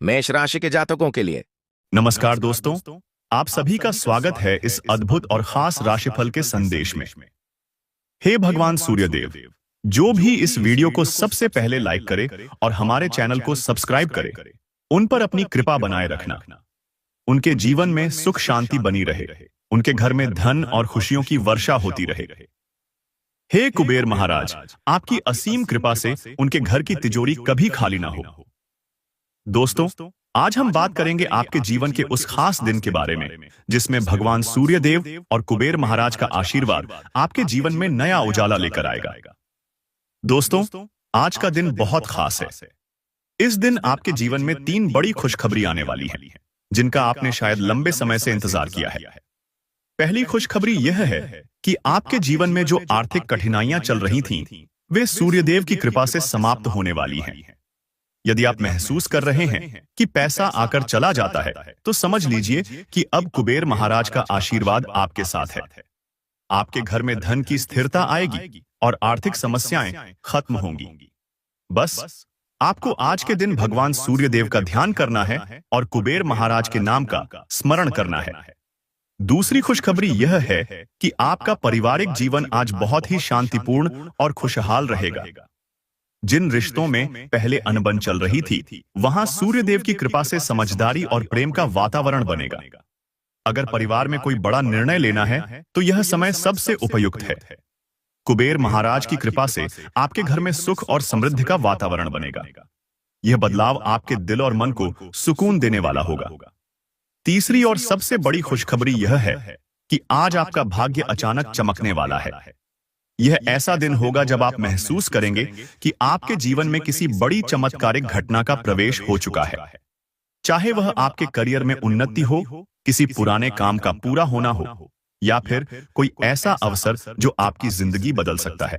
मेष राशि के जातकों के लिए नमस्कार दोस्तों, आप सभी का स्वागत है इस अद्भुत और खास राशिफल के संदेश में। हे भगवान सूर्यदेव, जो भी इस वीडियो को सबसे पहले लाइक करे और हमारे चैनल को सब्सक्राइब करे, उन पर अपनी कृपा बनाए रखना। उनके जीवन में सुख शांति बनी रहे, उनके घर में धन और खुशियों की वर्षा होती रहे। हे कुबेर महाराज, आपकी असीम कृपा से उनके घर की तिजोरी कभी खाली ना हो। दोस्तों, आज हम बात करेंगे आपके जीवन के उस खास दिन के बारे में जिसमें भगवान सूर्यदेव और कुबेर महाराज का आशीर्वाद आपके जीवन में नया उजाला लेकर आएगा। दोस्तों, आज का दिन बहुत खास है। इस दिन आपके जीवन में 3 बड़ी खुशखबरी आने वाली हैं, जिनका आपने शायद लंबे समय से इंतजार किया है। पहली खुशखबरी यह है कि आपके जीवन में जो आर्थिक कठिनाइयां चल रही थीं, वे सूर्यदेव की कृपा से समाप्त होने वाली हैं। यदि आप महसूस कर रहे हैं कि पैसा आकर चला जाता है, तो समझ लीजिए कि अब कुबेर महाराज का आशीर्वाद आपके साथ है। आपके घर में धन की स्थिरता आएगी और आर्थिक समस्याएं खत्म होंगी। बस आपको आज के दिन भगवान सूर्यदेव का ध्यान करना है और कुबेर महाराज के नाम का स्मरण करना है। दूसरी खुशखबरी यह है कि आपका पारिवारिक जीवन आज बहुत ही शांतिपूर्ण और खुशहाल रहेगा। जिन रिश्तों में पहले अनबन चल रही थी, वहां सूर्यदेव की कृपा से समझदारी और प्रेम का वातावरण बनेगा। अगर परिवार में कोई बड़ा निर्णय लेना है, तो यह समय सबसे उपयुक्त है। कुबेर महाराज की कृपा से आपके घर में सुख और समृद्धि का वातावरण बनेगा। यह बदलाव आपके दिल और मन को सुकून देने वाला होगा। तीसरी और सबसे बड़ी खुशखबरी यह है कि आज आपका भाग्य अचानक चमकने वाला है। यह ऐसा दिन होगा जब आप महसूस करेंगे कि आपके जीवन में किसी बड़ी चमत्कारिक घटना का प्रवेश हो चुका है। चाहे वह आपके करियर में उन्नति हो, किसी पुराने काम का पूरा होना हो, या फिर कोई ऐसा अवसर जो आपकी जिंदगी बदल सकता है।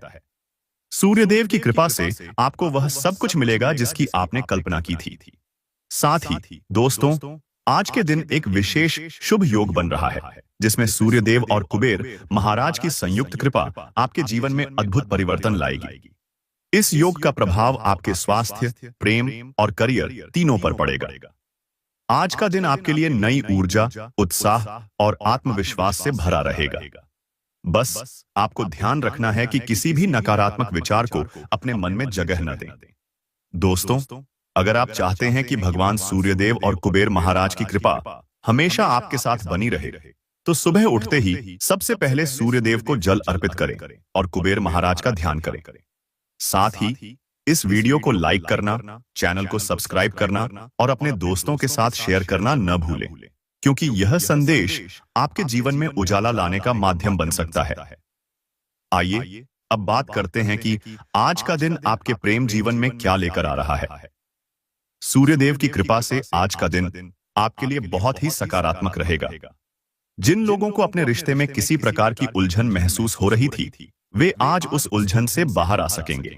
सूर्यदेव की कृपा से आपको वह सब कुछ मिलेगा जिसकी आपने कल्पना की थी। साथ ही दोस्तों, आज के दिन एक विशेष शुभ योग बन रहा है, जिसमें सूर्यदेव और कुबेर महाराज की संयुक्त कृपा आपके जीवन में अद्भुत परिवर्तन लाएगी। इस योग का प्रभाव आपके स्वास्थ्य, प्रेम और करियर तीनों पर पड़ेगा। आज का दिन आपके लिए नई ऊर्जा, उत्साह और आत्मविश्वास से भरा रहेगा। बस आपको ध्यान रखना है कि किसी भी नकारात्मक विचार को अपने मन में जगह न दें। दोस्तों, अगर आप चाहते हैं कि भगवान सूर्यदेव और कुबेर महाराज की कृपा हमेशा आपके साथ बनी रहे, तो सुबह उठते ही सबसे पहले सूर्यदेव को जल अर्पित करें और कुबेर महाराज का ध्यान करें। साथ ही इस वीडियो को लाइक करना, चैनल को सब्सक्राइब करना और अपने दोस्तों के साथ शेयर करना न भूलें, क्योंकि यह संदेश आपके जीवन में उजाला लाने का माध्यम बन सकता है। आइए अब बात करते हैं कि आज का दिन आपके प्रेम जीवन में क्या लेकर आ रहा है। सूर्यदेव की कृपा से आज का दिन आपके लिए बहुत ही सकारात्मक रहेगा। जिन लोगों को अपने रिश्ते में किसी प्रकार की उलझन महसूस हो रही थी, वे आज उस उलझन से बाहर आ सकेंगे।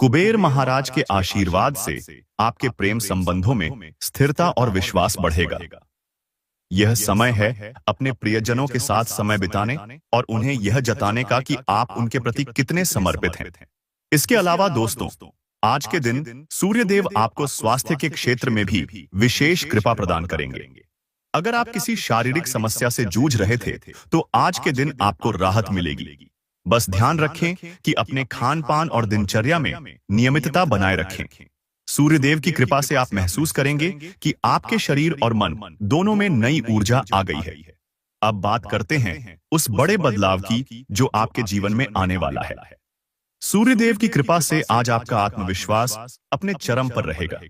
कुबेर महाराज के आशीर्वाद से आपके प्रेम संबंधों में स्थिरता और विश्वास बढ़ेगा। यह समय है अपने प्रियजनों के साथ समय बिताने और उन्हें यह जताने का कि आप उनके प्रति कितने समर्पित हैं। इसके अलावा दोस्तों, आज के दिन सूर्यदेव आपको स्वास्थ्य के क्षेत्र में भी विशेष कृपा प्रदान करेंगे। अगर आप किसी शारीरिक समस्या से जूझ रहे थे, तो आज के दिन आपको राहत मिलेगी। बस ध्यान रखें कि अपने खान पान और दिनचर्या में नियमितता बनाए रखें। सूर्यदेव की कृपा से आप महसूस करेंगे कि आपके शरीर और मन दोनों में नई ऊर्जा आ गई है। अब बात करते हैं उस बड़े बदलाव की जो आपके जीवन में आने वाला है। सूर्यदेव की कृपा से आज आपका आत्मविश्वास अपने चरम पर रहेगा।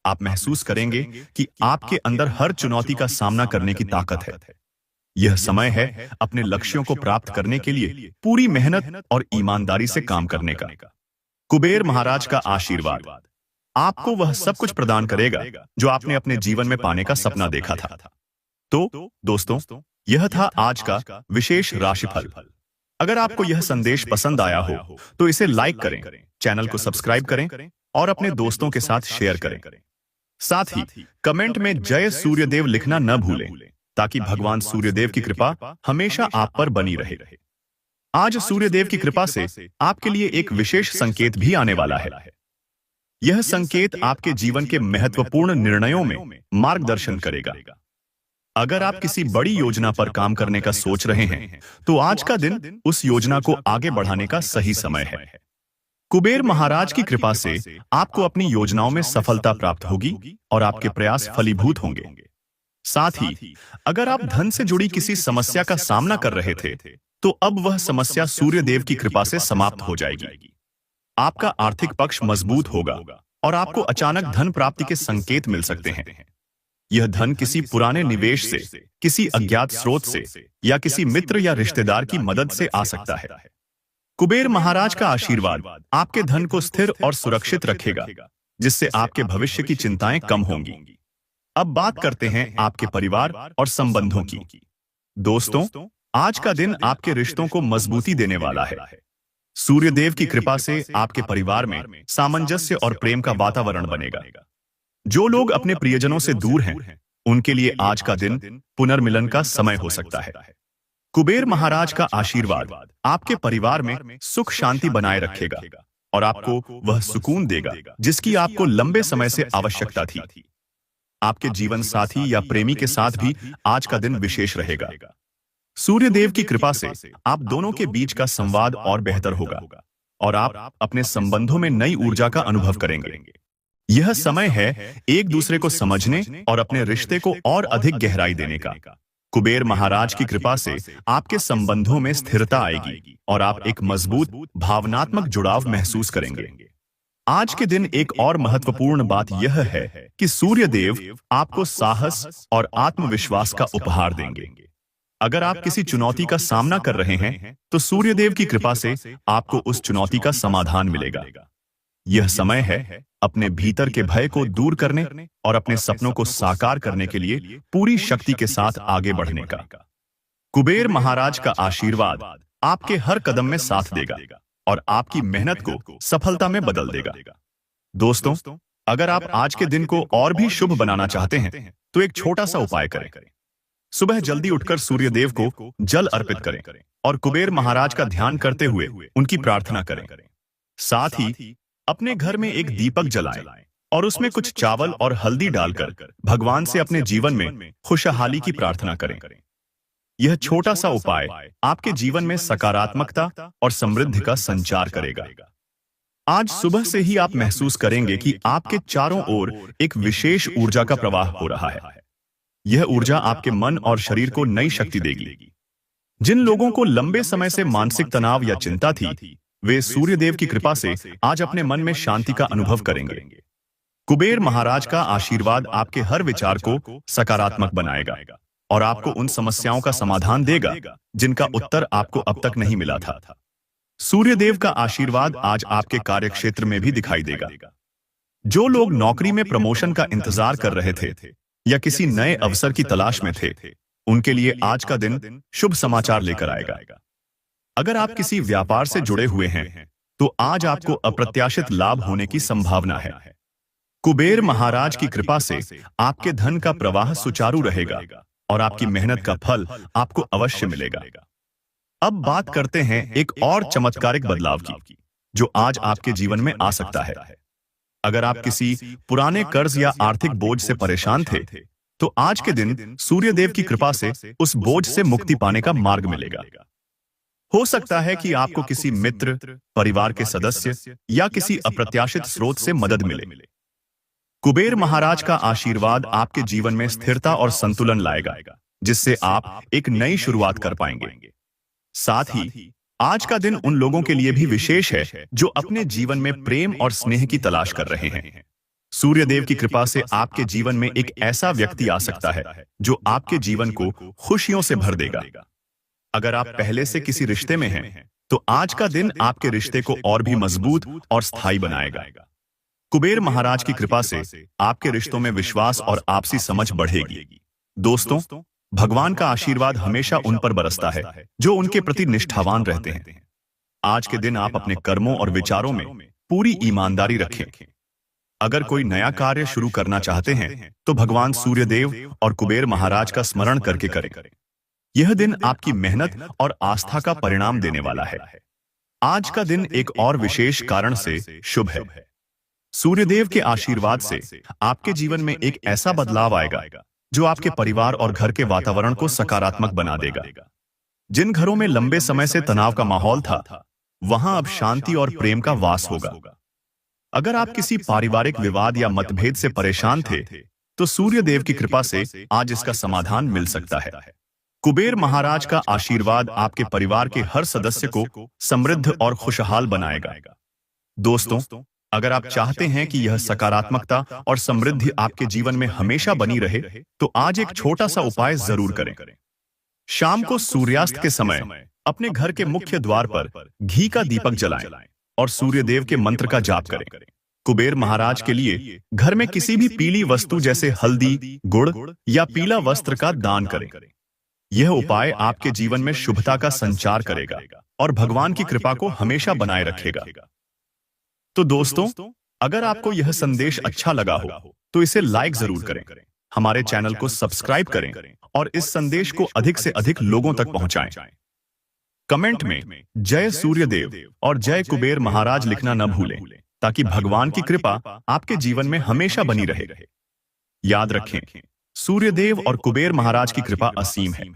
आप महसूस करेंगे कि आपके अंदर हर चुनौती का सामना करने की ताकत है। यह समय है अपने लक्ष्यों को प्राप्त करने के लिए पूरी मेहनत और ईमानदारी से काम करने का। कुबेर महाराज का आशीर्वाद आपको वह सब कुछ प्रदान करेगा जो आपने अपने जीवन में पाने का सपना देखा था। तो दोस्तों, यह था आज का विशेष राशिफल। अगर आपको यह संदेश पसंद आया हो, तो इसे लाइक करें, चैनल को सब्सक्राइब करें और अपने दोस्तों के साथ शेयर करें। साथ ही कमेंट में जय सूर्यदेव लिखना न भूलें, ताकि भगवान सूर्यदेव की कृपा हमेशा आप पर बनी रहे। आज सूर्यदेव की कृपा से आपके लिए एक विशेष संकेत भी आने वाला है। यह संकेत आपके जीवन के महत्वपूर्ण निर्णयों में मार्गदर्शन करेगा। अगर आप किसी बड़ी योजना पर काम करने का सोच रहे हैं, तो आज का दिन उस योजना को आगे बढ़ाने का सही समय है। कुबेर महाराज की कृपा से आपको अपनी योजनाओं में सफलता प्राप्त होगी और आपके प्रयास फलीभूत होंगे। साथ ही अगर आप धन से जुड़ी किसी समस्या का सामना कर रहे थे, तो अब वह समस्या सूर्य देव की कृपा से समाप्त हो जाएगी। आपका आर्थिक पक्ष मजबूत होगा और आपको अचानक धन प्राप्ति के संकेत मिल सकते हैं। यह धन किसी पुराने निवेश से, किसी अज्ञात स्रोत से या किसी मित्र या रिश्तेदार की मदद से आ सकता है। कुबेर महाराज का आशीर्वाद आपके धन को स्थिर और सुरक्षित रखेगा, जिससे आपके भविष्य की चिंताएं कम होंगी। अब बात करते हैं आपके परिवार और संबंधों की। दोस्तों, आज का दिन आपके रिश्तों को मजबूती देने वाला है। सूर्य देव की कृपा से आपके परिवार में सामंजस्य और प्रेम का वातावरण बनेगा। जो लोग अपने प्रियजनों से दूर हैं, उनके लिए आज का दिन पुनर्मिलन का समय हो सकता है। कुबेर महाराज का आशीर्वाद आपके परिवार में सुख शांति बनाए रखेगा और आपको वह सुकून देगा जिसकी आपको लंबे समय से आवश्यकता थी। आपके जीवन साथी या प्रेमी के साथ भी आज का दिन विशेष रहेगा। सूर्य देव की कृपा से आप दोनों के बीच का संवाद और बेहतर होगा और आप अपने संबंधों में नई ऊर्जा का अनुभव करेंगे। यह समय है एक दूसरे को समझने और अपने रिश्ते को और अधिक गहराई देने का। कुबेर महाराज की कृपा से आपके संबंधों में स्थिरता आएगी और आप एक मजबूत भावनात्मक जुड़ाव महसूस करेंगे। आज के दिन एक और महत्वपूर्ण बात यह है कि सूर्य देव आपको साहस और आत्मविश्वास का उपहार देंगे। अगर आप किसी चुनौती का सामना कर रहे हैं, तो सूर्य देव की कृपा से आपको उस चुनौती का समाधान मिलेगा। यह समय है अपने भीतर के भय को दूर करने और अपने सपनों को साकार करने के लिए पूरी शक्ति के साथ आगे बढ़ने का। कुबेर महाराज का आशीर्वाद आपके हर कदम में साथ देगा और आपकी मेहनत को सफलता में बदल देगा। दोस्तों, अगर आप आज के दिन को और भी शुभ बनाना चाहते हैं, तो एक छोटा सा उपाय करें। सुबह जल्दी उठकर सूर्य देव को जल अर्पित करें और कुबेर महाराज का ध्यान करते हुए उनकी प्रार्थना करें। साथ ही अपने घर में एक दीपक जलाएं और उसमें कुछ चावल और हल्दी डालकर भगवान से अपने जीवन में खुशहाली की प्रार्थना करें। यह छोटा सा उपाय आपके जीवन में सकारात्मकता और समृद्धि का संचार करेगा। आज सुबह से ही आप महसूस करेंगे कि आपके चारों ओर एक विशेष ऊर्जा का प्रवाह हो रहा है। यह ऊर्जा आपके मन और शरीर को नई शक्ति देगी। जिन लोगों को लंबे समय से मानसिक तनाव या चिंता थी, वे सूर्य देव की कृपा से आज अपने मन में शांति का अनुभव करेंगे। कुबेर महाराज का आशीर्वाद आपके हर विचार को सकारात्मक बनाएगा और आपको उन समस्याओं का समाधान देगा जिनका उत्तर आपको अब तक नहीं मिला था। सूर्य देव का आशीर्वाद आज आपके कार्यक्षेत्र में भी दिखाई देगा। जो लोग नौकरी में प्रमोशन का इंतजार कर रहे थे या किसी नए अवसर की तलाश में थे, उनके लिए आज का दिन शुभ समाचार लेकर आएगा। अगर आप किसी व्यापार से जुड़े हुए हैं, तो आज आपको अप्रत्याशित लाभ होने की संभावना है। कुबेर महाराज की कृपा से आपके धन का प्रवाह सुचारू रहेगा और आपकी मेहनत का फल आपको अवश्य मिलेगा। अब बात करते हैं एक और चमत्कारिक बदलाव की, जो आज आपके जीवन में आ सकता है। अगर आप किसी पुराने कर्ज या आर्थिक बोझ से परेशान थे, तो आज के दिन सूर्य देव की कृपा से उस बोझ से मुक्ति पाने का मार्ग मिलेगा। हो सकता है कि आपको किसी मित्र, परिवार के सदस्य या किसी अप्रत्याशित स्रोत से मदद मिले। कुबेर महाराज का आशीर्वाद आपके जीवन में स्थिरता और संतुलन लाएगा, जिससे आप एक नई शुरुआत कर पाएंगे। साथ ही आज का दिन उन लोगों के लिए भी विशेष है जो अपने जीवन में प्रेम और स्नेह की तलाश कर रहे हैं। सूर्य देव की कृपा से आपके जीवन में एक ऐसा व्यक्ति आ सकता है जो आपके जीवन को खुशियों से भर देगा। अगर आप पहले से किसी रिश्ते में हैं, तो आज का दिन आपके रिश्ते को और भी मजबूत और स्थायी बनाएगा। कुबेर महाराज की कृपा से आपके रिश्तों में विश्वास और आपसी समझ बढ़ेगी। दोस्तों, भगवान का आशीर्वाद हमेशा उन पर बरसता है जो उनके प्रति निष्ठावान रहते हैं। आज के दिन आप अपने कर्मों और विचारों में पूरी ईमानदारी रखें। अगर कोई नया कार्य शुरू करना चाहते हैं, तो भगवान सूर्यदेव और कुबेर महाराज का स्मरण करके करें। यह दिन आपकी मेहनत और आस्था का परिणाम देने वाला है। आज का दिन एक और विशेष कारण से शुभ है। सूर्यदेव के आशीर्वाद से आपके जीवन में एक ऐसा बदलाव आएगा जो आपके परिवार और घर के वातावरण को सकारात्मक बना देगा। जिन घरों में लंबे समय से तनाव का माहौल था, वहां अब शांति और प्रेम का वास होगा। अगर आप किसी पारिवारिक विवाद या मतभेद से परेशान थे, तो सूर्यदेव की कृपा से आज इसका समाधान मिल सकता है। कुबेर महाराज का आशीर्वाद आपके परिवार के हर सदस्य को समृद्ध और खुशहाल बनाएगा। दोस्तों, अगर आप चाहते हैं कि यह सकारात्मकता और समृद्धि आपके जीवन में हमेशा बनी रहे, तो आज एक छोटा सा उपाय जरूर करें। शाम को सूर्यास्त के समय अपने घर के मुख्य द्वार पर घी का दीपक जलाएं और सूर्यदेव के मंत्र का जाप करें। कुबेर महाराज के लिए घर में किसी भी पीली वस्तु जैसे हल्दी, गुड़ या पीला वस्त्र का दान करें। यह उपाय आपके जीवन में शुभता का संचार करेगा और भगवान की कृपा को हमेशा बनाए रखेगा। तो दोस्तों, अगर आपको यह संदेश अच्छा लगा हो तो इसे लाइक जरूर करें, हमारे चैनल को सब्सक्राइब करें और इस संदेश को अधिक से अधिक लोगों तक पहुंचाएं। कमेंट में जय सूर्यदेव और जय कुबेर महाराज लिखना न भूलें, ताकि भगवान की कृपा आपके जीवन में हमेशा बनी रहे। याद रखें, सूर्यदेव और कुबेर महाराज की कृपा असीम है।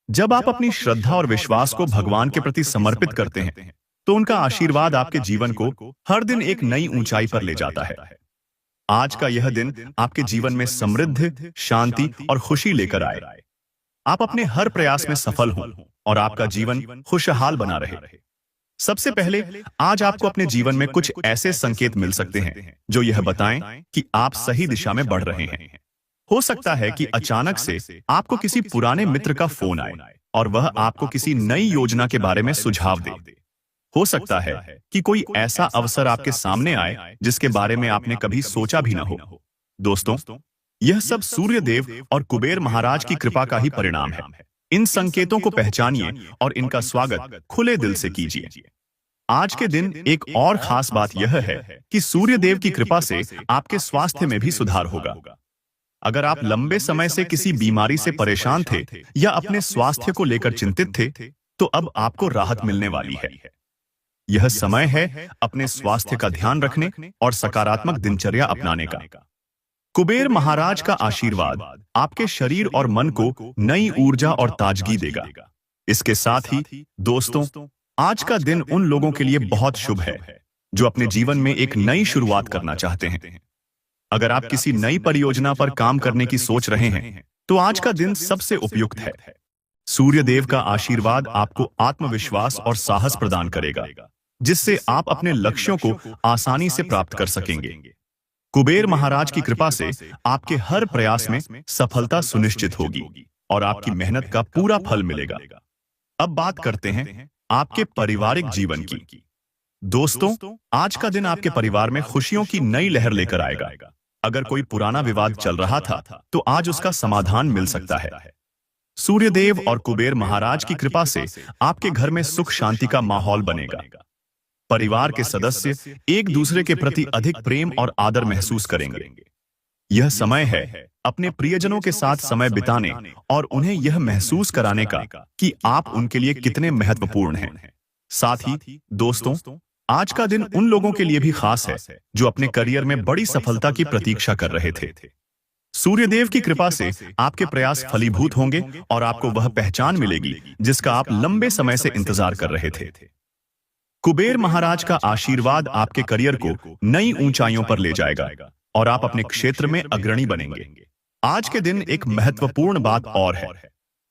जब आप अपनी श्रद्धा और विश्वास को भगवान के प्रति समर्पित करते हैं, तो उनका आशीर्वाद आपके जीवन को हर दिन एक नई ऊंचाई पर ले जाता है। आज का यह दिन आपके जीवन में समृद्धि, शांति और खुशी लेकर आए। आप अपने हर प्रयास में सफल हों और आपका जीवन खुशहाल बना रहे। सबसे पहले आज आपको अपने जीवन में कुछ ऐसे संकेत मिल सकते हैं जो यह बताएं कि आप सही दिशा में बढ़ रहे हैं। हो सकता है कि अचानक से आपको किसी पुराने मित्र का फोन आए और वह आपको किसी नई योजना के बारे में सुझाव दे। हो सकता है कि कोई ऐसा अवसर आपके सामने आए जिसके बारे में आपने कभी सोचा भी न हो। दोस्तों, यह सब सूर्यदेव और कुबेर महाराज की कृपा का ही परिणाम है। इन संकेतों को पहचानिए और इनका स्वागत खुले दिल से कीजिए। आज के दिन एक और खास बात यह है कि सूर्यदेव की कृपा से आपके स्वास्थ्य में भी सुधार होगा। अगर आप लंबे समय से किसी बीमारी से परेशान थे या अपने स्वास्थ्य को लेकर चिंतित थे, तो अब आपको राहत मिलने वाली है। यह समय है अपने स्वास्थ्य का ध्यान रखने और सकारात्मक दिनचर्या अपनाने का। कुबेर महाराज का आशीर्वाद आपके शरीर और मन को नई ऊर्जा और ताजगी देगा। इसके साथ ही दोस्तों, आज का दिन उन लोगों के लिए बहुत शुभ है जो अपने जीवन में एक नई शुरुआत करना चाहते हैं। अगर आप किसी नई परियोजना पर काम करने की सोच रहे हैं, तो आज का दिन सबसे उपयुक्त है। सूर्यदेव का आशीर्वाद आपको आत्मविश्वास और साहस प्रदान करेगा, जिससे आप अपने लक्ष्यों को आसानी से प्राप्त कर सकेंगे। कुबेर महाराज की कृपा से आपके हर प्रयास में सफलता सुनिश्चित होगी और आपकी मेहनत का पूरा फल मिलेगा। अब बात करते हैं आपके पारिवारिक जीवन की। दोस्तों, आज का दिन आपके परिवार में खुशियों की नई लहर लेकर आएगा। अगर कोई पुराना विवाद चल रहा था, तो आज उसका समाधान मिल सकता है। सूर्यदेव और कुबेर महाराज की कृपा से आपके घर में सुख शांति का माहौल बनेगा। परिवार के सदस्य एक दूसरे के प्रति अधिक प्रेम और आदर महसूस करेंगे। यह समय है अपने प्रियजनों के साथ समय बिताने और उन्हें यह महसूस कराने का कि आप उनके लिए कितने महत्वपूर्ण हैं। साथ ही दोस्तों, आज का दिन उन लोगों के लिए भी खास है जो अपने करियर में बड़ी सफलता की प्रतीक्षा कर रहे थे। सूर्यदेव की कृपा से आपके प्रयास फलीभूत होंगे और आपको वह पहचान मिलेगी जिसका आप लंबे समय से इंतजार कर रहे थे। कुबेर महाराज का आशीर्वाद आपके करियर को नई ऊंचाइयों पर ले जाएगा और आप अपने क्षेत्र में अग्रणी बनेंगे। आज के दिन एक महत्वपूर्ण बात और है।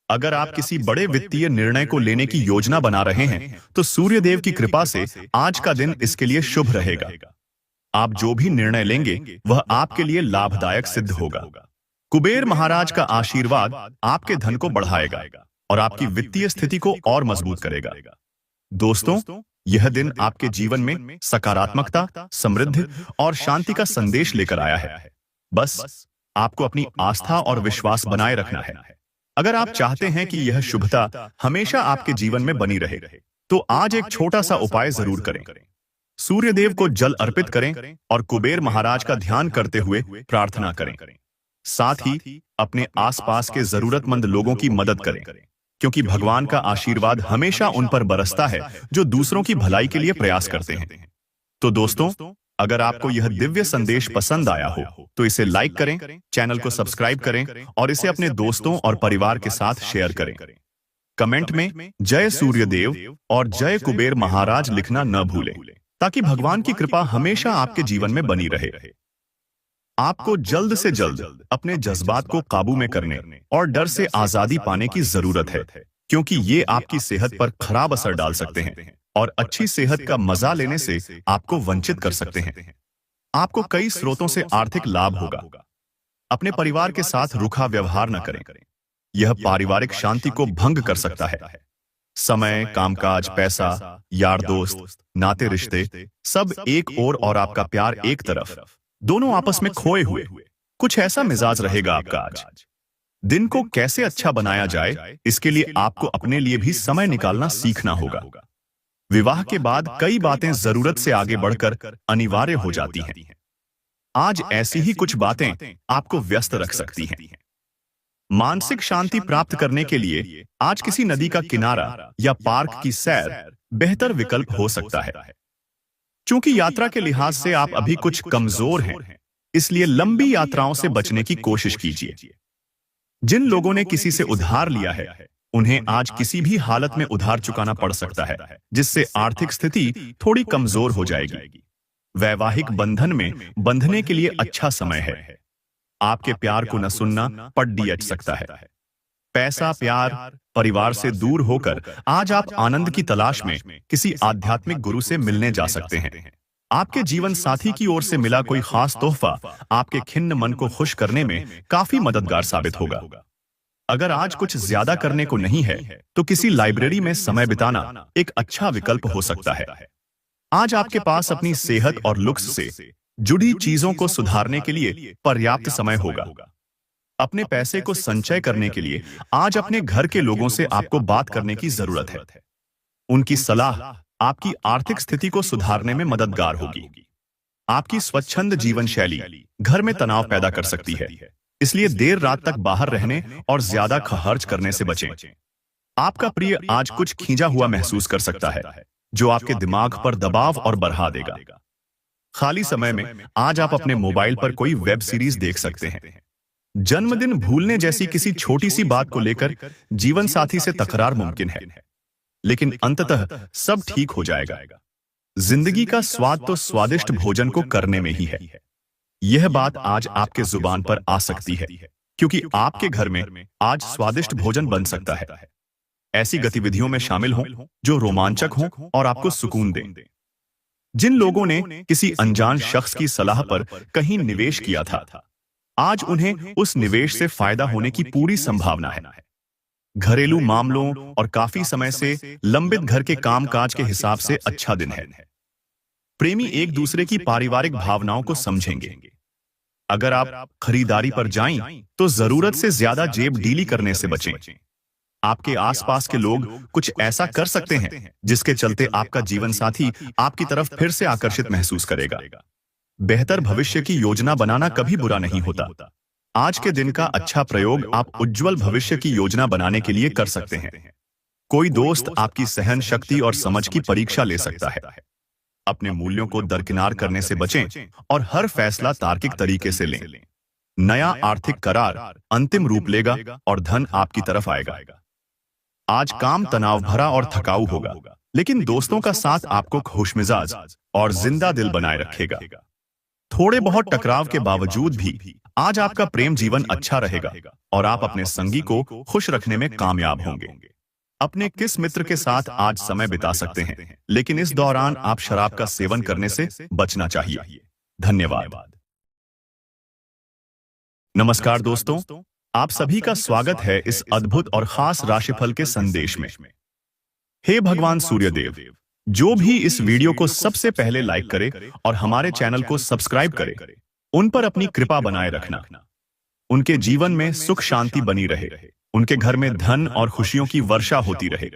अगर आप किसी बड़े वित्तीय निर्णय को लेने की योजना बना रहे हैं, तो सूर्यदेव की कृपा से आज का दिन इसके लिए शुभ रहेगा। आप जो भी निर्णय लेंगे वह आपके लिए लाभदायक सिद्ध होगा। कुबेर महाराज का आशीर्वाद आपके धन को बढ़ाएगा और आपकी वित्तीय स्थिति को और मजबूत करेगा। दोस्तों, यह दिन आपके जीवन में सकारात्मकता, समृद्धि और शांति का संदेश लेकर आया है। बस आपको अपनी आस्था और विश्वास बनाए रखना है। अगर आप चाहते हैं कि यह शुभता हमेशा आपके जीवन में बनी रहे, तो आज एक छोटा सा उपाय जरूर करें। सूर्यदेव को जल अर्पित करें और कुबेर महाराज का ध्यान करते हुए प्रार्थना करें। साथ ही अपने आसपास के जरूरतमंद लोगों की मदद करें, क्योंकि भगवान का आशीर्वाद हमेशा उन पर बरसता है जो दूसरों की भलाई के लिए प्रयास करते हैं। तो दोस्तों, अगर आपको यह दिव्य संदेश पसंद आया हो तो इसे लाइक करें, चैनल को सब्सक्राइब करें और इसे अपने दोस्तों और परिवार के साथ शेयर करें। कमेंट में जय सूर्यदेव और जय कुबेर महाराज लिखना न भूलें, ताकि भगवान की कृपा हमेशा आपके जीवन में बनी रहे। आपको जल्द से जल्द अपने जज्बात को काबू में करने और डर से आजादी पाने की जरूरत है, क्योंकि ये आपकी सेहत पर खराब असर डाल सकते हैं और अच्छी सेहत का मजा लेने से आपको वंचित कर सकते हैं। आपको कई स्रोतों से आर्थिक लाभ होगा। अपने परिवार के साथ रूखा व्यवहार न करें, यह पारिवारिक शांति को भंग कर सकता है। समय, कामकाज, पैसा, यार दोस्त, नाते रिश्ते सब एक ओर और आपका प्यार एक तरफ, दोनों आपस में खोए हुए। कुछ ऐसा मिजाज रहेगा आपका आज। दिन को कैसे अच्छा बनाया जाए, इसके लिए आपको अपने लिए भी समय निकालना सीखना होगा। विवाह के बाद कई बातें जरूरत से आगे बढ़कर अनिवार्य हो जाती हैं। आज ऐसी ही कुछ बातें आपको व्यस्त रख सकती हैं। मानसिक शांति प्राप्त करने के लिए आज किसी नदी का किनारा या पार्क की सैर बेहतर विकल्प हो सकता है। चूंकि यात्रा के लिहाज से आप अभी कुछ कमजोर हैं, इसलिए लंबी यात्राओं से बचने की कोशिश कीजिए। जिन लोगों ने किसी से उधार लिया है, उन्हें आज किसी भी हालत में उधार चुकाना पड़ सकता है, जिससे आर्थिक स्थिति थोड़ी कमजोर हो जाएगी। वैवाहिक बंधन में बंधने के लिए अच्छा समय है। आपके प्यार को न सुनना पड्डी अट सकता है। पैसा, प्यार, परिवार से दूर होकर आज आप आनंद की तलाश में किसी आध्यात्मिक गुरु से मिलने जा सकते हैं। आपके जीवन साथी की ओर से मिला कोई खास तोहफा आपके खिन्न मन को खुश करने में काफी मददगार साबित होगा। अगर आज कुछ ज्यादा करने को नहीं है, तो किसी लाइब्रेरी में समय बिताना एक अच्छा विकल्प हो सकता है। आज आपके पास अपनी सेहत और लुक्स से जुड़ी चीजों को सुधारने के लिए पर्याप्त समय होगा। अपने पैसे को संचय करने के लिए आज अपने घर के लोगों से आपको बात करने की जरूरत है। उनकी सलाह आपकी आर्थिक स्थिति को सुधारने में मददगार होगी। आपकी स्वच्छंद जीवन शैली घर में तनाव पैदा कर सकती है, इसलिए देर रात तक बाहर रहने और ज्यादा खर्च करने से बचें। आपका प्रिय आज कुछ खींचा हुआ महसूस कर सकता है, जो आपके दिमाग पर दबाव और बढ़ा देगा। खाली समय में आज आप अपने मोबाइल पर कोई वेब सीरीज देख सकते हैं। जन्मदिन भूलने जैसी किसी छोटी सी बात को लेकर जीवन साथी से तकरार मुमकिन है, लेकिन अंततः सब ठीक हो जाएगा। जिंदगी का स्वाद तो स्वादिष्ट भोजन को करने में ही है। यह बात आज आपके जुबान पर आ सकती है, क्योंकि आपके घर में आज स्वादिष्ट भोजन बन सकता है। ऐसी गतिविधियों में शामिल हों जो रोमांचक हों और आपको सुकून दें। जिन लोगों ने किसी अनजान शख्स की सलाह पर कहीं निवेश किया था, आज उन्हें उस निवेश से फायदा होने की पूरी संभावना है। घरेलू मामलों और काफी समय से लंबित घर के कामकाज के हिसाब से अच्छा दिन है। प्रेमी एक दूसरे की पारिवारिक भावनाओं को समझेंगे। अगर आप खरीदारी पर जाएं, तो जरूरत से ज्यादा जेब ढीली करने से बचें। आपके आसपास के लोग कुछ ऐसा कर सकते हैं जिसके चलते आपका जीवन साथी आपकी तरफ फिर से आकर्षित महसूस करेगा। बेहतर भविष्य की योजना बनाना कभी बुरा नहीं होता। आज के दिन का अच्छा प्रयोग आप उज्जवल भविष्य की योजना बनाने के लिए कर सकते हैं। कोई दोस्त आपकी सहन शक्ति और समझ की परीक्षा ले सकता है। अपने मूल्यों को दरकिनार करने से बचें और हर फैसला तार्किक तरीके से लें। नया आर्थिक करार अंतिम रूप लेगा और धन आपकी तरफ आएगा। आज काम तनाव भरा और थकाऊ होगा, लेकिन दोस्तों का साथ आपको खुशमिजाज और जिंदा दिल बनाए रखेगा। थोड़े बहुत टकराव के बावजूद भी आज आपका प्रेम जीवन अच्छा रहेगा और आप अपने संगी को खुश रखने में कामयाब होंगे। अपने किस मित्र के साथ आज समय बिता सकते हैं, लेकिन इस दौरान आप शराब का सेवन करने से बचना चाहिए। धन्यवाद। नमस्कार दोस्तों, आप सभी का स्वागत है इस अद्भुत और खास राशिफल के संदेश में। हे भगवान सूर्यदेव, जो भी इस वीडियो को सबसे पहले लाइक करे और हमारे चैनल को सब्सक्राइब करे, उन पर अपनी कृपा बनाए रखना। उनके जीवन में सुख शांति बनी रहे, उनके घर में धन और खुशियों की वर्षा होती रहे।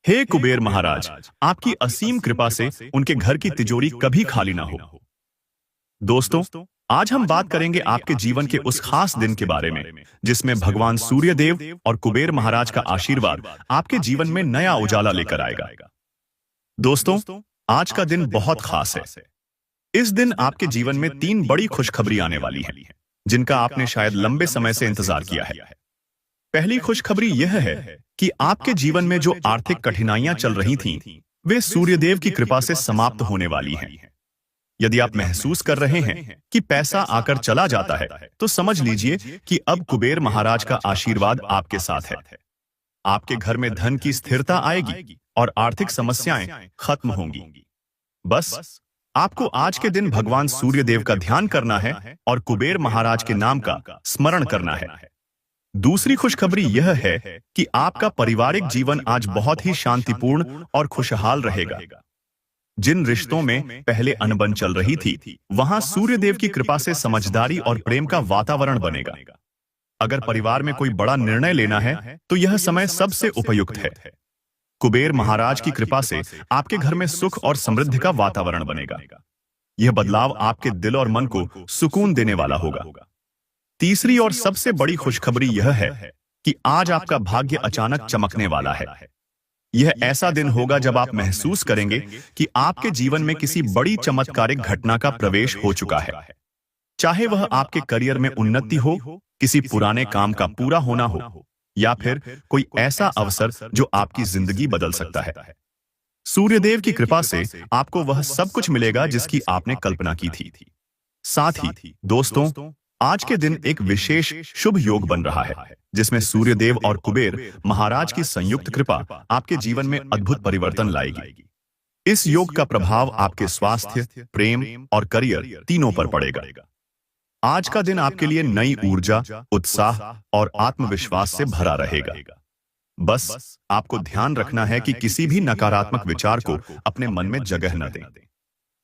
हे कुबेर महाराज, आपकी असीम कृपा से उनके घर की तिजोरी कभी खाली ना हो। दोस्तों, आज हम बात करेंगे आपके जीवन के उस खास दिन के बारे में, जिसमें भगवान सूर्यदेव और कुबेर महाराज का आशीर्वाद आपके जीवन में नया उजाला लेकर आएगा। दोस्तों, आज का दिन बहुत खास है। इस दिन आपके जीवन में 3 बड़ी खुशखबरी आने वाली हैं, जिनका आपने शायद लंबे समय से इंतजार किया है। पहली खुशखबरी यह है कि आपके जीवन में जो आर्थिक कठिनाइयां चल रही थीं, वे सूर्यदेव की कृपा से समाप्त होने वाली हैं। यदि आप महसूस कर रहे हैं कि पैसा आकर चला जाता है, तो समझ लीजिए कि अब कुबेर महाराज का आशीर्वाद आपके साथ है। आपके घर में धन की स्थिरता आएगी और आर्थिक समस्याएं खत्म होंगी। बस आपको आज के दिन भगवान सूर्यदेव का ध्यान करना है और कुबेर महाराज के नाम का स्मरण करना है। दूसरी खुशखबरी यह है कि आपका पारिवारिक जीवन आज बहुत ही शांतिपूर्ण और खुशहाल रहेगा। जिन रिश्तों में पहले अनबन चल रही थी, वहां सूर्यदेव की कृपा से समझदारी और प्रेम का वातावरण बनेगा। अगर परिवार में कोई बड़ा निर्णय लेना है, तो यह समय सबसे उपयुक्त है। कुबेर महाराज की कृपा से आपके घर में सुख और समृद्धि का वातावरण बनेगा। यह बदलाव आपके दिल और मन को सुकून देने वाला होगा। तीसरी और सबसे बड़ी खुशखबरी यह है कि आज आपका भाग्य अचानक चमकने वाला है। यह ऐसा दिन होगा जब आप महसूस करेंगे कि आपके जीवन में किसी बड़ी चमत्कारिक घटना का प्रवेश हो चुका है। चाहे वह आपके करियर में उन्नति हो, किसी पुराने काम का पूरा होना हो, या फिर कोई ऐसा अवसर जो आपकी जिंदगी बदल सकता है। सूर्यदेव की कृपा से आपको वह सब कुछ मिलेगा जिसकी आपने कल्पना की थी। साथ ही दोस्तों, आज के दिन एक विशेष शुभ योग बन रहा है, जिसमें सूर्यदेव और कुबेर महाराज की संयुक्त कृपा आपके जीवन में अद्भुत परिवर्तन लाएगी। इस योग का प्रभाव आपके स्वास्थ्य, प्रेम और करियर तीनों पर पड़ेगा। आज का दिन आपके लिए नई ऊर्जा, उत्साह और आत्मविश्वास से भरा रहेगा। बस आपको ध्यान रखना है कि किसी भी नकारात्मक विचार को अपने मन में जगह न दें।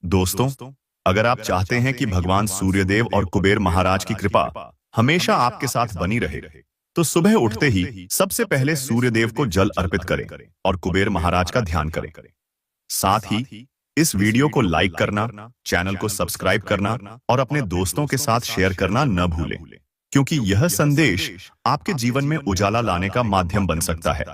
दोस्तों, अगर आप चाहते हैं कि भगवान सूर्यदेव और कुबेर महाराज की कृपा हमेशा आपके साथ बनी रहे, तो सुबह उठते ही सबसे पहले सूर्यदेव को जल अर्पित करें और कुबेर महाराज का ध्यान करें। साथ ही इस वीडियो को लाइक करना, चैनल को सब्सक्राइब करना और अपने दोस्तों के साथ शेयर करना न भूलें, क्योंकि यह संदेश आपके जीवन में उजाला लाने का माध्यम बन सकता है।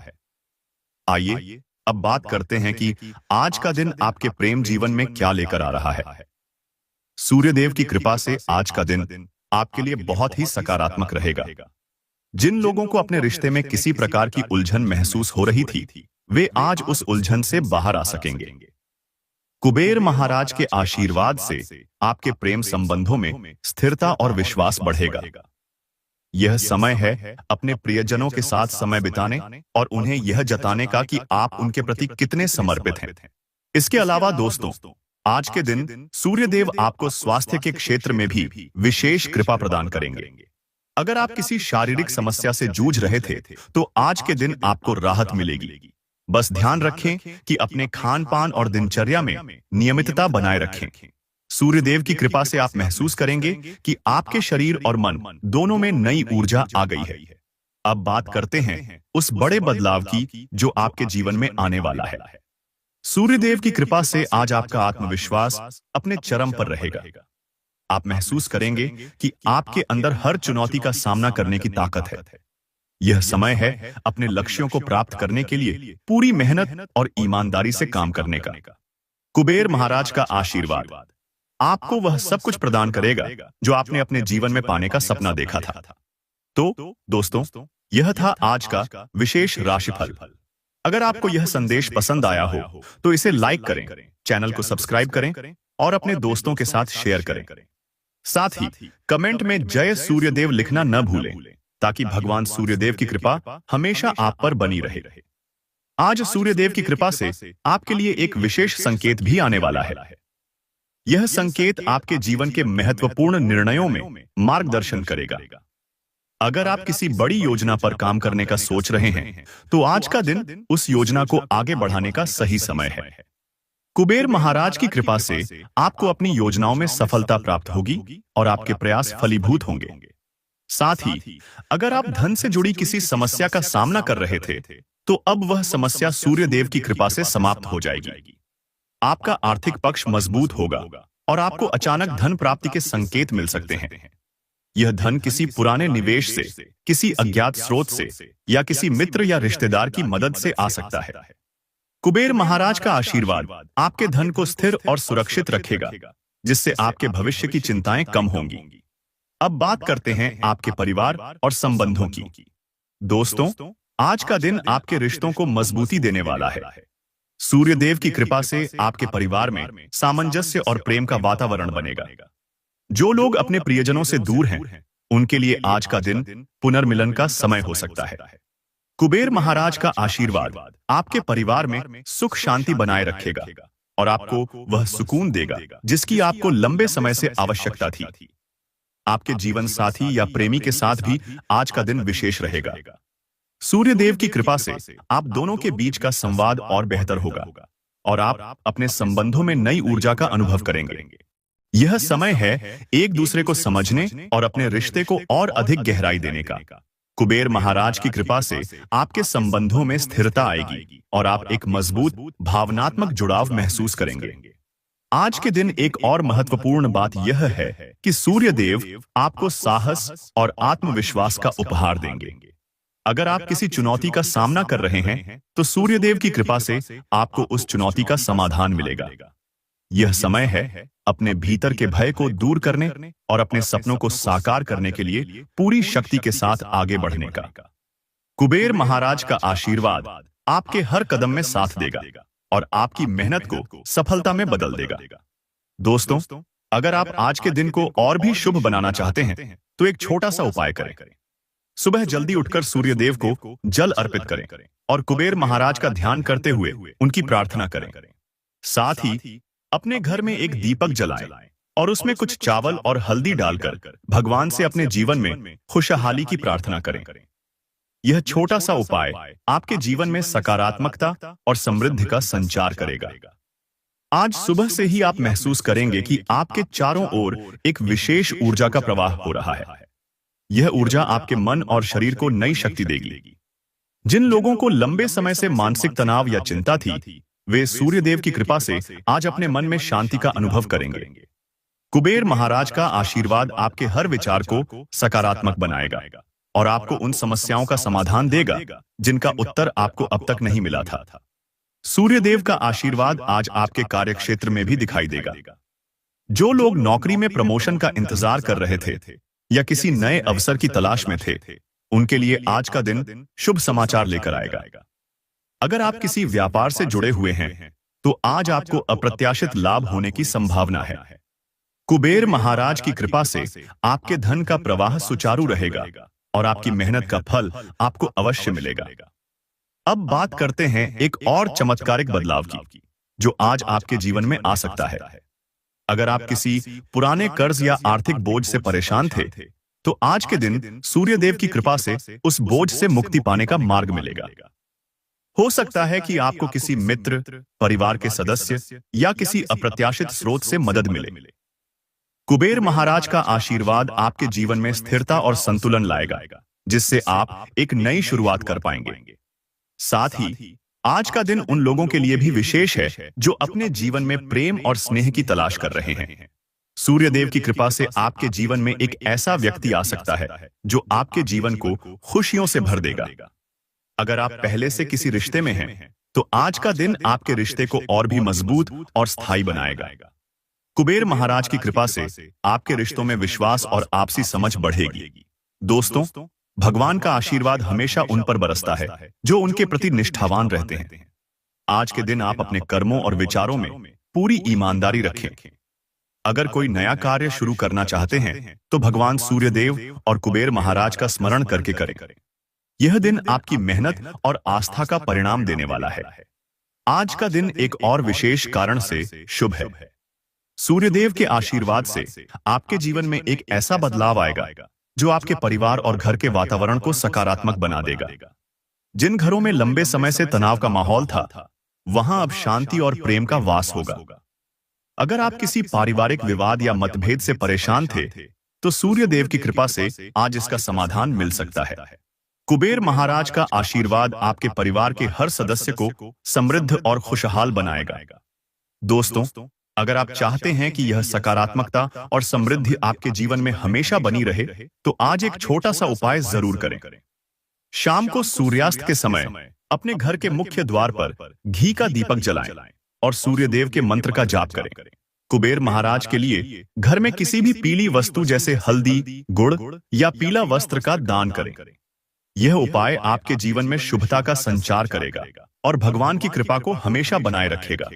आइए अब बात करते हैं कि आज का दिन आपके प्रेम जीवन में क्या लेकर आ रहा है। सूर्यदेव की कृपा से आज का दिन आपके लिए बहुत ही सकारात्मक रहेगा। जिन लोगों को अपने रिश्ते में किसी प्रकार की उलझन महसूस हो रही थी, वे आज उस उलझन से बाहर आ सकेंगे। कुबेर महाराज के आशीर्वाद से आपके प्रेम संबंधों में स्थिरता और विश्वास बढ़ेगा। यह समय है अपने प्रियजनों के साथ समय बिताने और उन्हें यह जताने का कि आप उनके प्रति कितने समर्पित हैं। इसके अलावा दोस्तों, आज के दिन सूर्यदेव आपको स्वास्थ्य के क्षेत्र में भी विशेष कृपा प्रदान करेंगे। अगर आप किसी शारीरिक समस्या से जूझ रहे थे, तो आज के दिन आपको राहत मिलेगी। बस ध्यान रखें कि अपने खान पान और दिनचर्या में नियमितता बनाए रखें। सूर्यदेव की कृपा से आप महसूस करेंगे कि आपके शरीर और मन दोनों में नई ऊर्जा आ गई है। अब बात करते हैं उस बड़े बदलाव की जो आपके जीवन में आने वाला है। सूर्यदेव की कृपा से आज आपका आत्मविश्वास अपने चरम पर रहेगा। आप महसूस करेंगे कि आपके अंदर हर चुनौती का सामना करने की ताकत है। यह समय है अपने लक्ष्यों को प्राप्त करने के लिए पूरी मेहनत और ईमानदारी से काम करने का। कुबेर महाराज का आशीर्वाद आपको वह सब कुछ प्रदान करेगा जो आपने अपने जीवन में पाने का सपना देखा था। तो दोस्तों, यह था आज का विशेष राशिफल। अगर आपको यह संदेश पसंद आया हो, तो इसे लाइक करें, चैनल को सब्सक्राइब करें और अपने दोस्तों के साथ शेयर करें। साथ ही कमेंट में जय सूर्यदेव लिखना न भूलें, ताकि भगवान सूर्यदेव की कृपा हमेशा आप पर बनी रहे। आज सूर्यदेव की कृपा से आपके लिए एक विशेष संकेत भी आने वाला है। यह संकेत आपके जीवन के महत्वपूर्ण निर्णयों में मार्गदर्शन करेगा। अगर आप किसी बड़ी योजना पर काम करने का सोच रहे हैं, तो आज का दिन उस योजना को आगे बढ़ाने का सही समय है। कुबेर महाराज की कृपा से आपको अपनी योजनाओं में सफलता प्राप्त होगी और आपके प्रयास फलीभूत होंगे। साथ ही अगर आप धन से जुड़ी किसी समस्या का सामना कर रहे थे, तो अब वह समस्या सूर्यदेव की कृपा से समाप्त हो जाएगी। आपका आर्थिक पक्ष मजबूत होगा और आपको अचानक धन प्राप्ति के संकेत मिल सकते हैं। यह धन किसी पुराने निवेश से, किसी अज्ञात स्रोत से या किसी मित्र या रिश्तेदार की मदद से आ सकता है। कुबेर महाराज का आशीर्वाद आपके धन को स्थिर और सुरक्षित रखेगा जिससे आपके भविष्य की चिंताएं कम होंगी। अब बात करते हैं आपके परिवार और संबंधों की। दोस्तों, आज का दिन आपके रिश्तों को मजबूती देने वाला है। सूर्यदेव की कृपा से आपके परिवार में सामंजस्य और प्रेम का वातावरण बनेगा। जो लोग अपने प्रियजनों से दूर हैं, उनके लिए आज का दिन पुनर्मिलन का समय हो सकता है। कुबेर महाराज का आशीर्वाद आपके परिवार में सुख शांति बनाए रखेगा और आपको वह सुकून देगा जिसकी आपको लंबे समय से आवश्यकता थी। आपके जीवन साथी या प्रेमी के साथ भी आज का दिन विशेष रहेगा। सूर्यदेव की कृपा से आप दोनों के बीच का संवाद और बेहतर होगा और आप अपने संबंधों में नई ऊर्जा का अनुभव करेंगे। यह समय है एक दूसरे को समझने और अपने रिश्ते को और अधिक गहराई देने का। कुबेर महाराज की कृपा से आपके संबंधों में स्थिरता आएगी और आप एक मजबूत भावनात्मक जुड़ाव महसूस करेंगे। आज के दिन एक और महत्वपूर्ण बात यह है कि सूर्यदेव आपको साहस और आत्मविश्वास का उपहार देंगे। अगर आप किसी चुनौती का सामना कर रहे हैं, तो सूर्यदेव की कृपा से आपको उस चुनौती का समाधान मिलेगा। यह समय है अपने भीतर के भय को दूर करने और अपने सपनों को साकार करने के लिए पूरी शक्ति के साथ आगे बढ़ने का। कुबेर महाराज का आशीर्वाद आपके हर कदम में साथ देगा और आपकी मेहनत को सफलता में बदल देगा। दोस्तों, अगर आप आज के दिन को और भी शुभ बनाना चाहते हैं, तो एक छोटा सा उपाय करें। सुबह जल्दी उठकर सूर्यदेव को जल अर्पित करें और कुबेर महाराज का ध्यान करते हुए उनकी प्रार्थना करें। साथ ही अपने घर में एक दीपक जलाएं और उसमें कुछ चावल और हल्दी डालकर भगवान से अपने जीवन में खुशहाली की प्रार्थना करें। यह छोटा सा उपाय आपके जीवन में सकारात्मकता और समृद्धि का संचार करेगा। आज सुबह से ही आप महसूस करेंगे कि आपके चारों ओर एक विशेष ऊर्जा का प्रवाह हो रहा है। यह ऊर्जा आपके मन और शरीर को नई शक्ति देगी। जिन लोगों को लंबे समय से मानसिक तनाव या चिंता थी, वे सूर्यदेव की कृपा से आज अपने मन में शांति का अनुभव करेंगे। कुबेर महाराज का आशीर्वाद आपके हर विचार को सकारात्मक बनाएगा और आपको उन समस्याओं का समाधान देगा जिनका उत्तर आपको अब तक नहीं मिला था। सूर्यदेव का आशीर्वाद आज आपके कार्यक्षेत्र में भी दिखाई देगा। जो लोग नौकरी में प्रमोशन का इंतजार कर रहे थे या किसी नए अवसर की तलाश में थे, उनके लिए आज का दिन शुभ समाचार लेकर आएगा। अगर आप किसी व्यापार से जुड़े हुए हैं, तो आज आपको अप्रत्याशित लाभ होने की संभावना है। कुबेर महाराज की कृपा से आपके धन का प्रवाह सुचारू रहेगा और आपकी मेहनत का फल आपको अवश्य मिलेगा। अब बात करते हैं एक और चमत्कारिक बदलाव की, जो आज आपके जीवन में आ सकता है। अगर आप किसी पुराने कर्ज या आर्थिक बोझ से परेशान थे, तो आज के दिन सूर्यदेव की कृपा से उस बोझ से मुक्ति पाने का मार्ग मिलेगा। हो सकता है कि आपको किसी मित्र, परिवार के सदस्य या किसी अप्रत्याशित स्रोत से मदद मिले। कुबेर महाराज का आशीर्वाद आपके जीवन में स्थिरता और संतुलन लाएगा, जिससे आप एक नई शुरुआत कर पाएंगे। साथ ही आज का दिन उन लोगों के लिए भी विशेष है जो अपने जीवन में प्रेम और स्नेह की तलाश कर रहे हैं। सूर्यदेव की कृपा से आपके जीवन में एक ऐसा व्यक्ति आ सकता है जो आपके जीवन को खुशियों से भर देगा। अगर आप पहले से किसी रिश्ते में हैं, तो आज का दिन आपके रिश्ते को और भी मजबूत और स्थायी बनाएगा। कुबेर महाराज की कृपा से आपके रिश्तों में विश्वास और आपसी समझ बढ़ेगी। दोस्तों, भगवान का आशीर्वाद हमेशा उन पर बरसता है जो उनके प्रति निष्ठावान रहते हैं। आज के दिन आप अपने कर्मों और विचारों में पूरी ईमानदारी रखें। अगर कोई नया कार्य शुरू करना चाहते हैं, तो भगवान सूर्यदेव और कुबेर महाराज का स्मरण करके करें। यह दिन आपकी मेहनत और आस्था का परिणाम देने वाला है। आज का दिन एक और विशेष कारण से शुभ है। सूर्यदेव के आशीर्वाद से आपके जीवन में एक ऐसा बदलाव आएगा जो आपके परिवार और घर के वातावरण को सकारात्मक बना देगा। जिन घरों में लंबे समय से तनाव का माहौल था, वहां अब शांति और प्रेम का वास होगा। अगर आप किसी पारिवारिक विवाद या मतभेद से परेशान थे, तो सूर्यदेव की कृपा से आज इसका समाधान मिल सकता है। कुबेर महाराज का आशीर्वाद आपके परिवार के हर सदस्य को समृद्ध और खुशहाल बनाएगा। दोस्तों, अगर आप चाहते हैं कि यह सकारात्मकता और समृद्धि आपके जीवन में हमेशा बनी रहे, तो आज एक छोटा सा उपाय जरूर करें। शाम को सूर्यास्त के समय अपने घर के मुख्य द्वार पर घी का दीपक जलाएं और सूर्यदेव के मंत्र का जाप करें। कुबेर महाराज के लिए घर में किसी भी पीली वस्तु जैसे हल्दी, गुड़ या पीला वस्त्र का दान करें। यह उपाय आपके जीवन में शुभता का संचार करेगा और भगवान की कृपा को हमेशा बनाए रखेगा।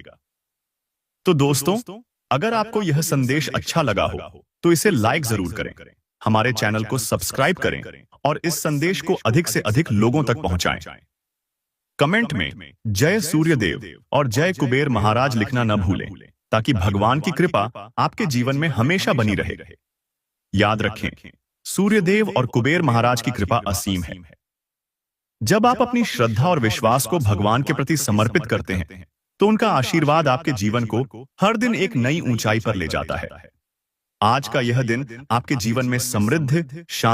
तो दोस्तों, अगर आपको यह संदेश अच्छा लगा हो तो इसे लाइक जरूर करें, हमारे चैनल को सब्सक्राइब करें और इस संदेश को अधिक से अधिक लोगों तक पहुंचाएं। कमेंट में जय सूर्यदेव और जय कुबेर महाराज लिखना न भूलें, ताकि भगवान की कृपा आपके जीवन में हमेशा बनी रहे। याद रखें, सूर्यदेव और कुबेर महाराज की कृपा असीम है। जब आप अपनी श्रद्धा और विश्वास को भगवान के प्रति समर्पित करते हैं तो उनका आशीर्वाद आपके जीवन को हर दिन एक नई ऊंचाई पर ले जाता है। आज का यह दिन आपके जीवन में समृद्ध, शांति